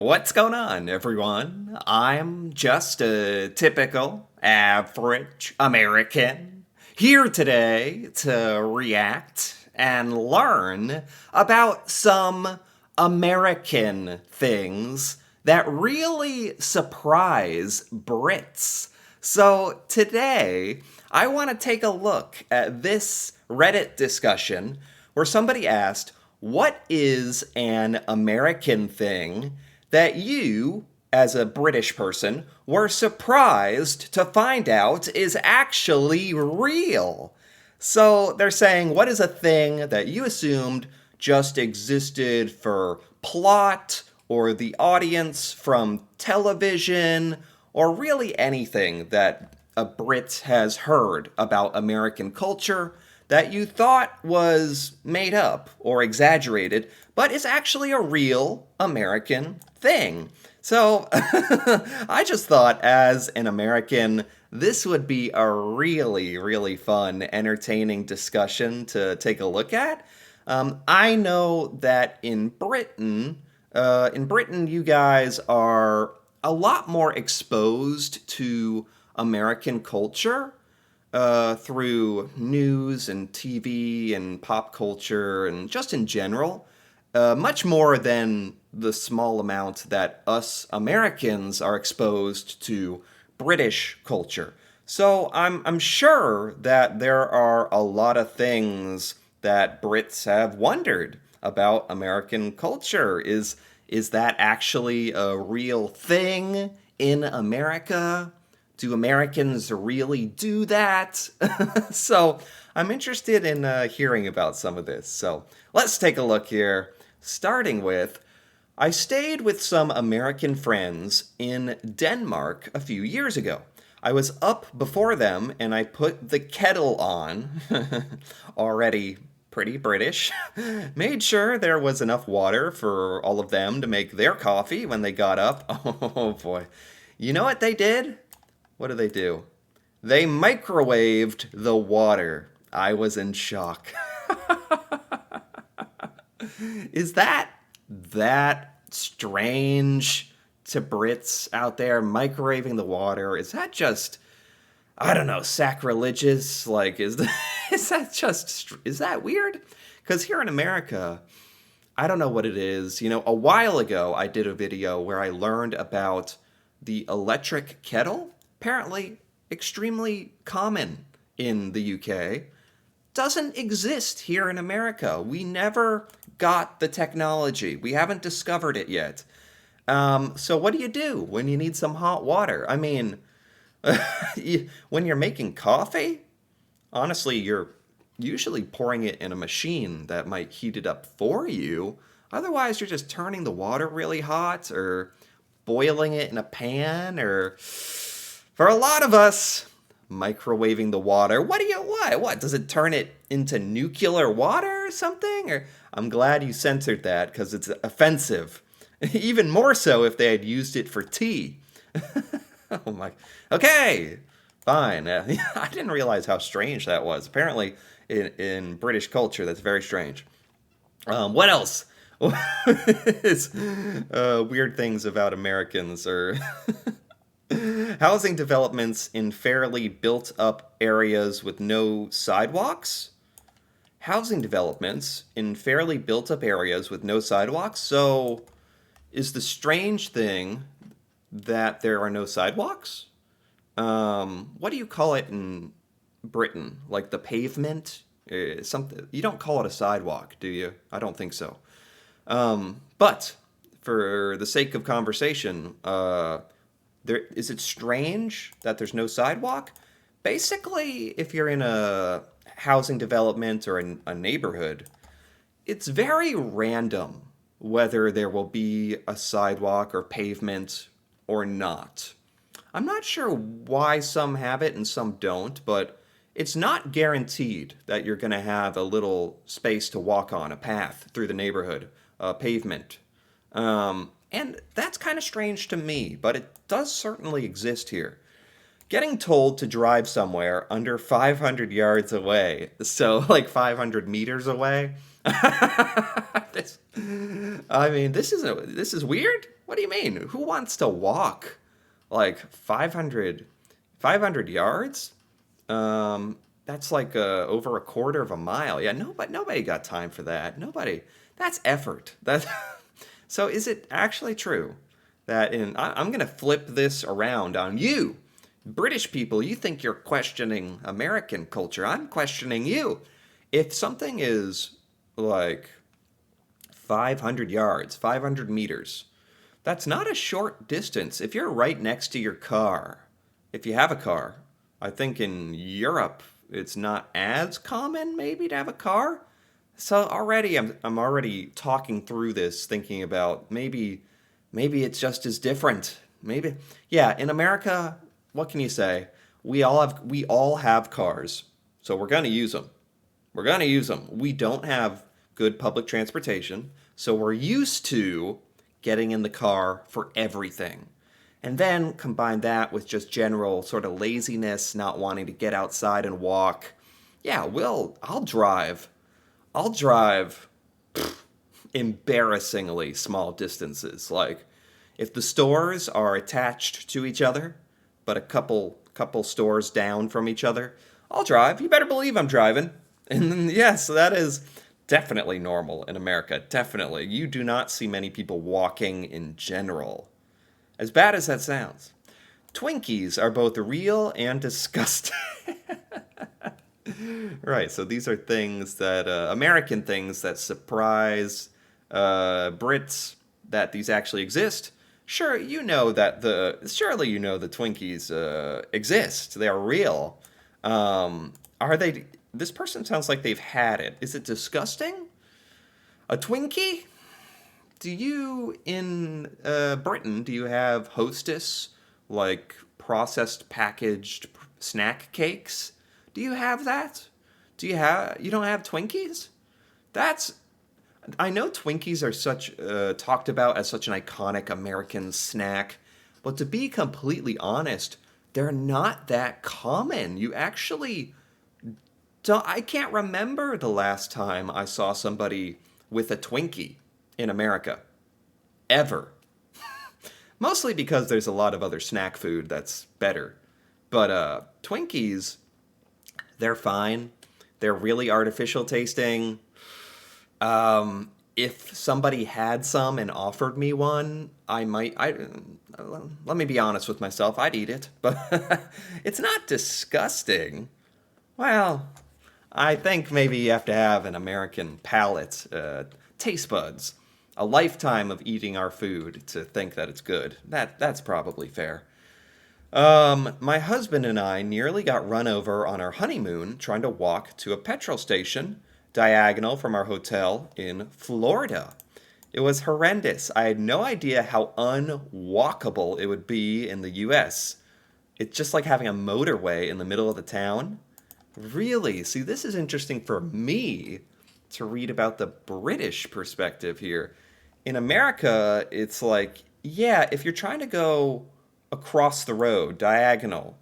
What's going on, everyone? I'm just a typical, average American here today to react and learn about some American things that really surprise Brits. So today, I want to take a look at this Reddit discussion where somebody asked, what is an American thing that you, as a British person, were surprised to find out is actually real? So they're saying, what is a thing that you assumed just existed for plot or the audience from television or really anything that a Brit has heard about American culture that you thought was made up or exaggerated, but is actually a real American thing. So I just thought, as an American, this would be a really, really fun, entertaining discussion to take a look at. I know that in Britain, you guys are a lot more exposed to American culture through news and TV and pop culture and just in general, much more than the small amount that us Americans are exposed to British culture. So I'm sure that there are a lot of things that Brits have wondered about American culture. Is that actually a real thing in America? Do Americans really do that? So I'm interested in hearing about some of this. So let's take a look here. Starting with, I stayed with some American friends in Denmark a few years ago. I was up before them and I put the kettle on, already pretty British, made sure there was enough water for all of them to make their coffee when they got up. Oh boy. You know what they did? What do they do? They microwaved the water. I was in shock. Is that strange to Brits out there microwaving the water? Is that just, I don't know, sacrilegious? Like, is that weird? Because here in America, I don't know what it is. A while ago, I did a video where I learned about the electric kettle. Apparently, extremely common in the UK. Doesn't exist here in America. We never got the technology. We haven't discovered it yet. So what do you do when you need some hot water? I mean, when you're making coffee, honestly, you're usually pouring it in a machine that might heat it up for you. Otherwise, you're just turning the water really hot or boiling it in a pan, or for a lot of us, microwaving the water. What? Does it turn it into nuclear water or something? Or I'm glad you censored that because it's offensive. Even more so if they had used it for tea. Oh my. Okay, fine. I didn't realize how strange that was. Apparently, in British culture, that's very strange. What else? Is weird things about Americans or housing developments in fairly built up areas with no sidewalks? Housing developments in fairly built up areas with no sidewalks? So, is the strange thing that there are no sidewalks? What do you call it in Britain? Like the pavement? Something you don't call it a sidewalk, do you? I don't think so. But for the sake of conversation, is it strange that there's no sidewalk? Basically, if you're in a housing development or in a neighborhood, it's very random whether there will be a sidewalk or pavement or not. I'm not sure why some have it and some don't, but it's not guaranteed that you're going to have a little space to walk on, a path through the neighborhood, a pavement. And that's kind of strange to me, but it does certainly exist here. Getting told to drive somewhere under 500 yards away, so like 500 meters away. this, I mean, this is weird. What do you mean? Who wants to walk like 500 yards? That's like over a quarter of a mile. Yeah, nobody got time for that. Nobody. That's effort. That's so. Is it actually true that I'm going to flip this around on you, British people? You think you're questioning American culture? I'm questioning you. If something is like 500 yards, 500 meters, that's not a short distance. If you're right next to your car, if you have a car, I think in Europe it's not as common maybe to have a car. So already I'm already talking through this thinking about maybe it's just as different. Maybe yeah, in America, what can you say? We all have cars. So we're going to use them. We're going to use them. We don't have good public transportation, so we're used to getting in the car for everything. And then combine that with just general sort of laziness, not wanting to get outside and walk. Yeah, I'll drive. I'll drive embarrassingly small distances. Like if the stores are attached to each other, but a couple stores down from each other, I'll drive. You better believe I'm driving. And then, yes, that is definitely normal in America. Definitely. You do not see many people walking in general. As bad as that sounds. Twinkies are both real and disgusting. Right, so these are things that, American things that surprise Brits that these actually exist. Sure, surely you know the Twinkies exist. They are real. Are they, this person sounds like they've had it. Is it disgusting? A Twinkie? Do you, in Britain, do you have Hostess, like processed packaged snack cakes? Do you have that? You don't have Twinkies? That's, I know Twinkies are such, talked about as such an iconic American snack, but to be completely honest, they're not that common. You actually don't, I can't remember the last time I saw somebody with a Twinkie in America. Ever. Mostly because there's a lot of other snack food that's better. But Twinkies, they're fine. They're really artificial tasting. If somebody had some and offered me one, let me be honest with myself, I'd eat it. But it's not disgusting. Well, I think maybe you have to have an American palate, taste buds, a lifetime of eating our food to think that it's good. That's probably fair. My husband and I nearly got run over on our honeymoon trying to walk to a petrol station diagonal from our hotel in Florida. It was horrendous. I had no idea how unwalkable it would be in the US. It's just like having a motorway in the middle of the town. Really? See, this is interesting for me to read about the British perspective here. In America, it's like, yeah, if you're trying to go across the road, diagonal,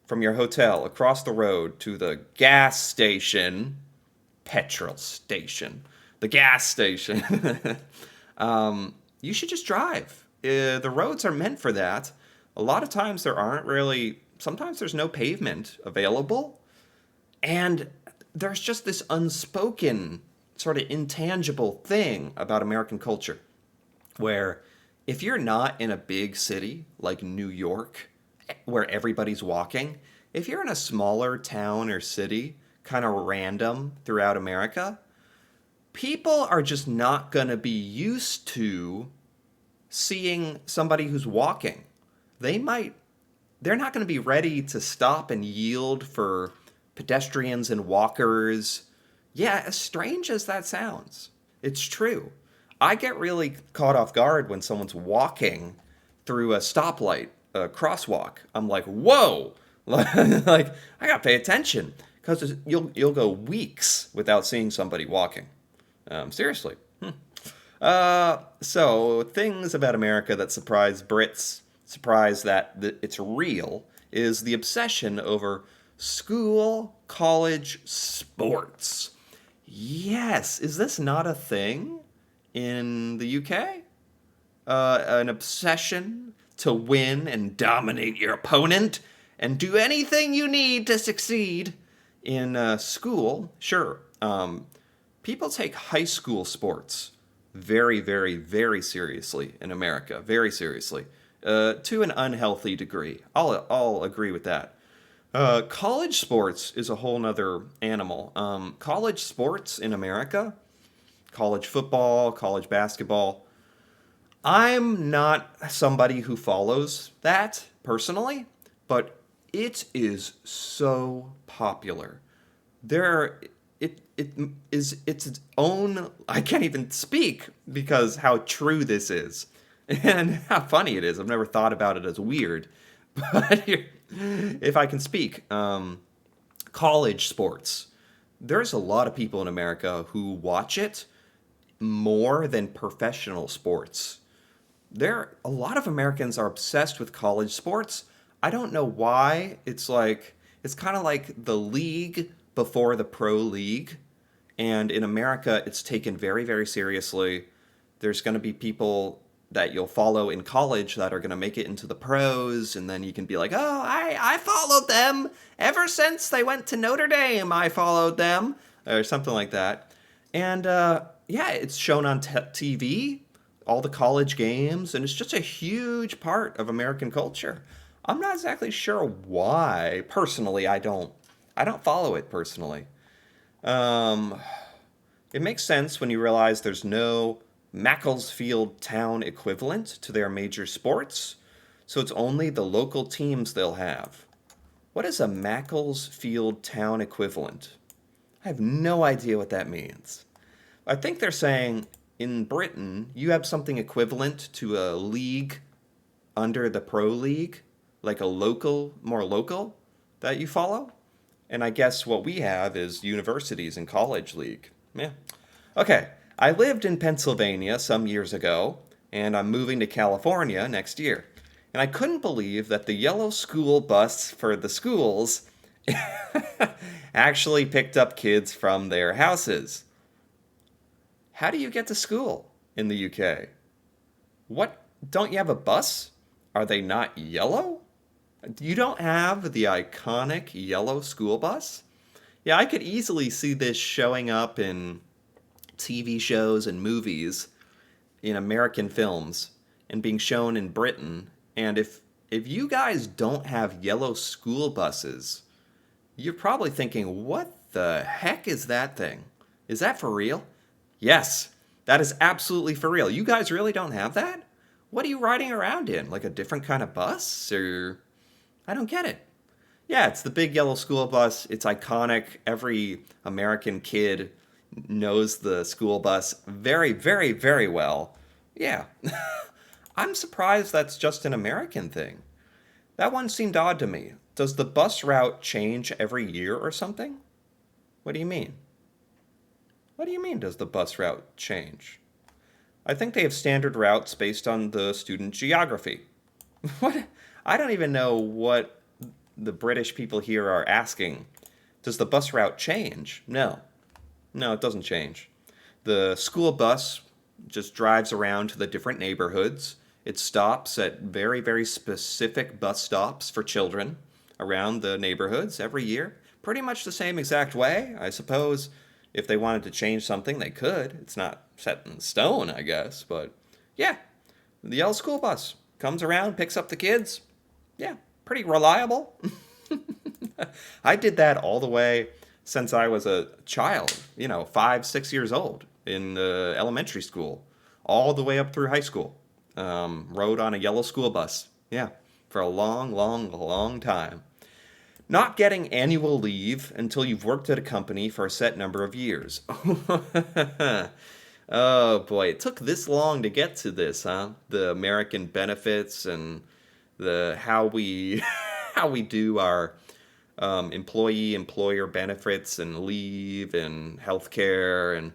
from your hotel, across the road to the gas station, petrol station, the gas station, you should just drive. The roads are meant for that. A lot of times sometimes there's no pavement available. And there's just this unspoken, sort of intangible thing about American culture where if you're not in a big city like New York, where everybody's walking, if you're in a smaller town or city, kind of random throughout America, people are just not going to be used to seeing somebody who's walking. They're not going to be ready to stop and yield for pedestrians and walkers. Yeah, as strange as that sounds, it's true. I get really caught off guard when someone's walking through a stoplight, a crosswalk. I'm like, whoa, like I gotta pay attention because you'll go weeks without seeing somebody walking. Seriously. So things about America that surprise that it's real, is the obsession over school, college, sports. Yes, is this not a thing in the UK? an obsession to win and dominate your opponent and do anything you need to succeed in school. Sure, people take high school sports very, very, very seriously in America. Very seriously, to an unhealthy degree. I'll agree with that. College sports is a whole nother animal. College sports in America, college football, college basketball. I'm not somebody who follows that personally, but it is so popular. There, it is its own. I can't even speak because how true this is, and how funny it is. I've never thought about it as weird, but if I can speak, college sports. There's a lot of people in America who watch it more than professional sports. A lot of Americans are obsessed with college sports. I don't know why. It's kind of like the league before the pro league. And in America, it's taken very, very seriously. There's going to be people that you'll follow in college that are going to make it into the pros, and then you can be like, oh, I followed them ever since they went to Notre Dame. I followed them, or something like that. And yeah, it's shown on TV, all the college games, and it's just a huge part of American culture. I'm not exactly sure why. Personally, I don't follow it personally. Um, it makes sense when you realize there's no Macclesfield town equivalent to their major sports, so it's only the local teams they'll have. What is a Macclesfield town equivalent? I have no idea what that means. I think they're saying in Britain, you have something equivalent to a league under the Pro League, like a local, more local, that you follow. And I guess what we have is universities and college league. Yeah. Okay. I lived in Pennsylvania some years ago, and I'm moving to California next year. And I couldn't believe that the yellow school bus for the schools actually picked up kids from their houses. How do you get to school in the UK? What? Don't you have a bus? Are they not yellow? You don't have the iconic yellow school bus? Yeah, I could easily see this showing up in TV shows and movies in American films and being shown in Britain. And if you guys don't have yellow school buses, you're probably thinking, what the heck is that thing? Is that for real? Yes, that is absolutely for real. You guys really don't have that? What are you riding around in? Like a different kind of bus? Or I don't get it. Yeah, it's the big yellow school bus. It's iconic. Every American kid knows the school bus very, very, very well. Yeah. I'm surprised that's just an American thing. That one seemed odd to me. Does the bus route change every year or something? What do you mean? What do you mean, does the bus route change? I think they have standard routes based on the student geography. What? I don't even know what the British people here are asking. Does the bus route change? No. No, it doesn't change. The school bus just drives around to the different neighborhoods. It stops at very, very specific bus stops for children around the neighborhoods every year. Pretty much the same exact way. I suppose if they wanted to change something, they could. It's not set in stone, I guess. But yeah, the yellow school bus comes around, picks up the kids. Yeah, pretty reliable. I did that all the way since I was a child, 5, 6 years old in elementary school, all the way up through high school. Rode on a yellow school bus. Yeah, for a long, long, long time. Not getting annual leave until you've worked at a company for a set number of years. Oh boy, it took this long to get to this, huh? The American benefits and the how we how we do our employee employer benefits and leave and healthcare, and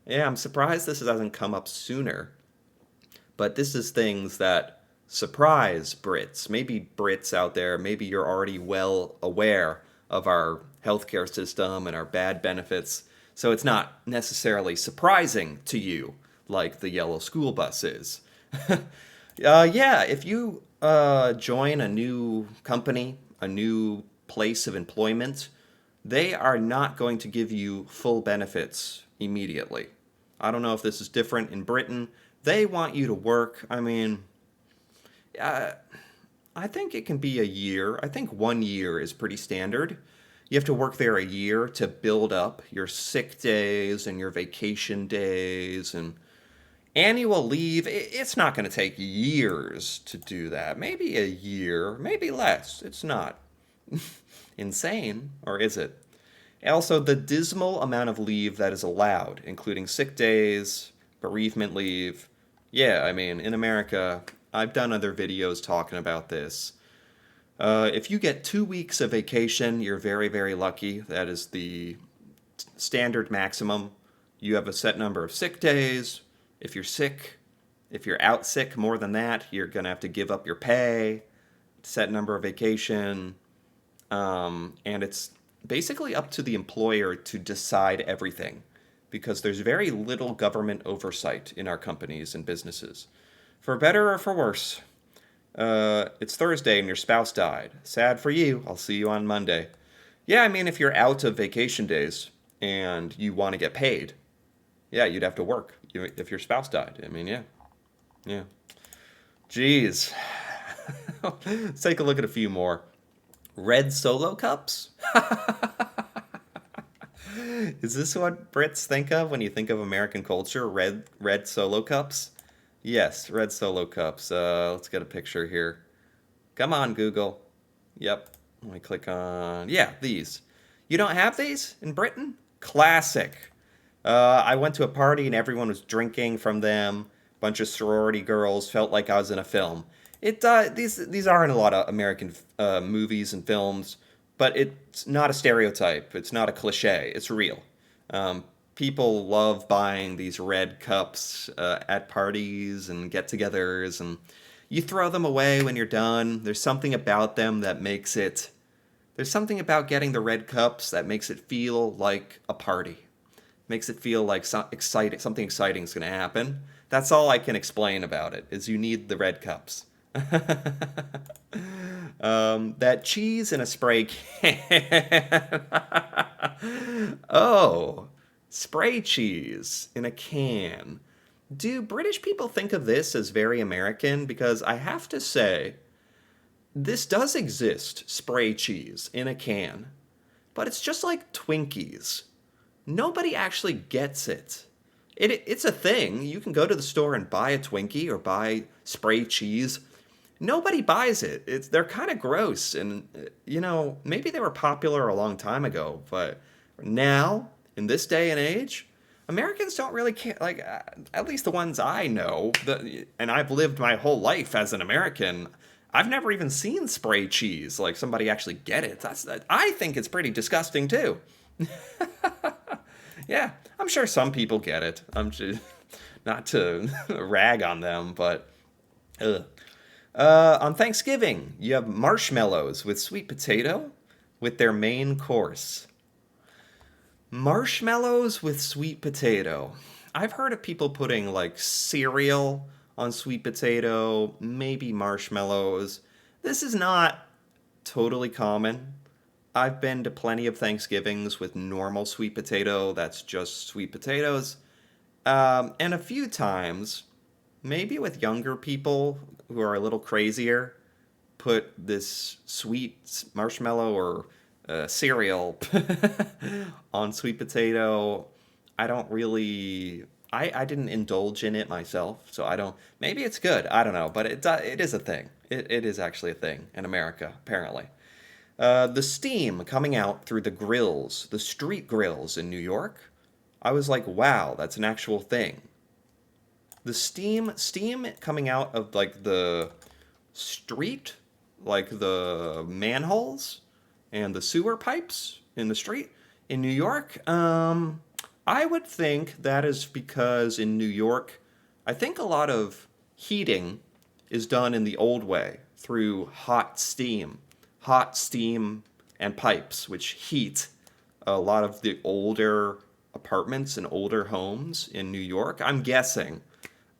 yeah, I'm surprised this hasn't come up sooner. But this is things that surprise Brits. Maybe Brits out there, maybe you're already well aware of our healthcare system and our bad benefits, so it's not necessarily surprising to you like the yellow school bus is. Yeah, if you join a new company, a new place of employment, they are not going to give you full benefits immediately. I don't know if this is different in Britain. They want you to work. I mean, uh, I think it can be a year. I think 1 year is pretty standard. You have to work there a year to build up your sick days and your vacation days and annual leave. It's not going to take years to do that. Maybe a year, maybe less. It's not insane, or is it? Also, the dismal amount of leave that is allowed, including sick days, bereavement leave. Yeah, I mean, in America, I've done other videos talking about this. If you get 2 weeks of vacation, you're very, very lucky. That is the standard maximum. You have a set number of sick days. If you're sick, if you're out sick more than that, you're going to have to give up your pay, set number of vacation. And it's basically up to the employer to decide everything because there's very little government oversight in our companies and businesses. For better or for worse, it's Thursday and your spouse died. Sad for you. I'll see you on Monday. Yeah, I mean, if you're out of vacation days and you want to get paid, yeah, you'd have to work if your spouse died. I mean, yeah, yeah. Jeez. Let's take a look at a few more. Red Solo cups? Is this what Brits think of when you think of American culture? Red Solo cups? Yes, red Solo cups. Let's get a picture here. Come on, Google. Yep. Let me click on. Yeah, these. You don't have these in Britain? Classic. I went to a party and everyone was drinking from them. Bunch of sorority girls. Felt like I was in a film. These aren't a lot of American movies and films, but it's not a stereotype. It's not a cliche. It's real. People love buying these red cups at parties and get-togethers, and you throw them away when you're done. There's something about them that makes it. There's something about getting the red cups that makes it feel like a party. Makes it feel like something exciting is going to happen. That's all I can explain about it. Is you need the red cups. That cheese in a spray can. Oh, spray cheese in a can. Do British people think of this as very American? Because I have to say, this does exist, spray cheese in a can. But it's just like Twinkies. Nobody actually gets it. It's a thing. You can go to the store and buy a Twinkie or buy spray cheese. Nobody buys it. They're kind of gross, and maybe they were popular a long time ago, but now in this day and age, Americans don't really care. Like at least the ones I know, and I've lived my whole life as an American. I've never even seen spray cheese. Like somebody actually get it. I think it's pretty disgusting too. Yeah, I'm sure some people get it. I'm just not to rag on them, but ugh. On Thanksgiving, you have marshmallows with sweet potato with their main course. Marshmallows with sweet potato. I've heard of people putting like cereal on sweet potato, maybe marshmallows. This is not totally common. I've been to plenty of Thanksgivings with normal sweet potato, that's just sweet potatoes. And a few times, maybe with younger people who are a little crazier, put this sweet marshmallow or cereal on sweet potato. I don't really. I didn't indulge in it myself, so I don't. Maybe it's good. I don't know, but it is a thing. It is actually a thing in America, apparently. The steam coming out through the grills, the street grills in New York. I was like, wow, that's an actual thing. The steam coming out of like the street, like the manholes and the sewer pipes in the street in New York. I would think that is because in New York, I think a lot of heating is done in the old way through hot steam and pipes, which heat a lot of the older apartments and older homes in New York. I'm guessing.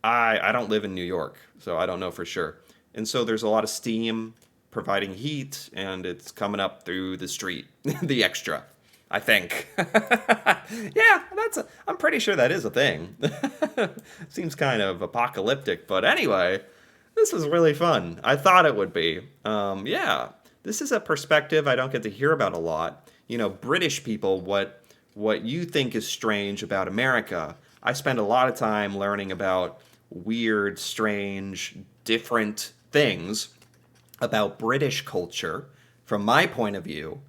I don't live in New York, so I don't know for sure. And so there's a lot of steam providing heat, and it's coming up through the street, the extra. I think. Yeah, I'm pretty sure that is a thing. Seems kind of apocalyptic, but anyway, this was really fun. I thought it would be. Yeah, this is a perspective I don't get to hear about a lot. You know, British people, what you think is strange about America. I spend a lot of time learning about weird, strange, different things about British culture from my point of view.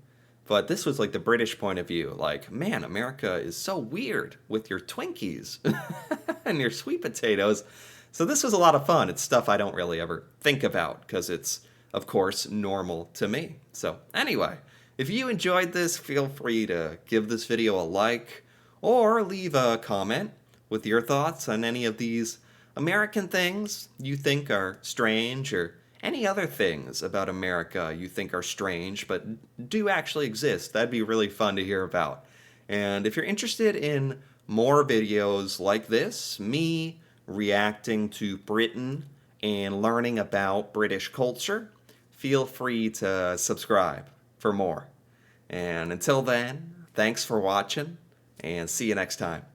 But this was like the British point of view. Like, man, America is so weird with your Twinkies and your sweet potatoes. So this was a lot of fun. It's stuff I don't really ever think about because it's, of course, normal to me. So anyway, if you enjoyed this, feel free to give this video a like or leave a comment with your thoughts on any of these American things you think are strange or any other things about America you think are strange but do actually exist. That'd be really fun to hear about. And if you're interested in more videos like this, me reacting to Britain and learning about British culture, feel free to subscribe for more. And until then, thanks for watching and see you next time.